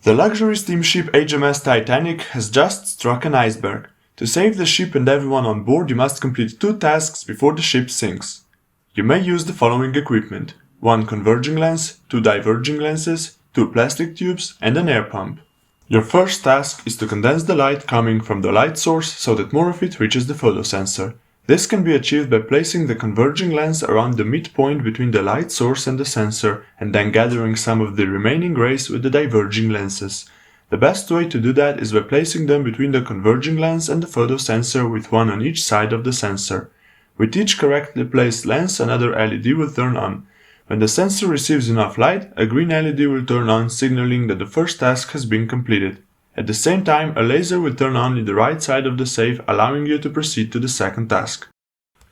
The luxury steamship HMS Titanic has just struck an iceberg. To save the ship and everyone on board, you must complete 2 tasks before the ship sinks. You may use the following equipment: 1 converging lens, 2 diverging lenses, 2 plastic tubes, and an air pump. Your first task is to condense the light coming from the light source so that more of it reaches the photosensor. This can be achieved by placing the converging lens around the midpoint between the light source and the sensor, and then gathering some of the remaining rays with the diverging lenses. The best way to do that is by placing them between the converging lens and the photosensor, with one on each side of the sensor. With each correctly placed lens, another LED will turn on. When the sensor receives enough light, a green LED will turn on, signaling that the first task has been completed. At the same time, a laser will turn on in the right side of the safe, allowing you to proceed to the second task.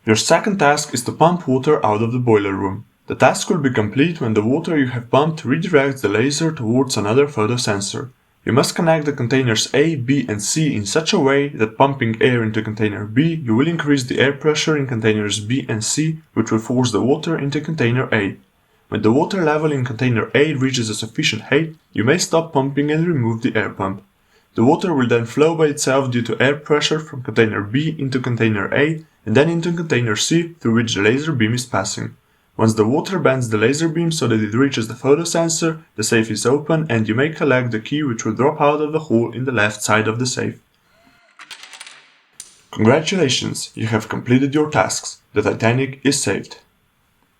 Your second task is to pump water out of the boiler room. The task will be complete when the water you have pumped redirects the laser towards another photosensor. You must connect the containers A, B, and C in such a way that pumping air into container B, you will increase the air pressure in containers B and C, which will force the water into container A. When the water level in container A reaches a sufficient height, you may stop pumping and remove the air pump. The water will then flow by itself due to air pressure from container B into container A and then into container C, through which the laser beam is passing. Once the water bends the laser beam so that it reaches the photosensor, the safe is open and you may collect the key, which will drop out of the hole in the left side of the safe. Congratulations, you have completed your tasks. The Titanic is saved.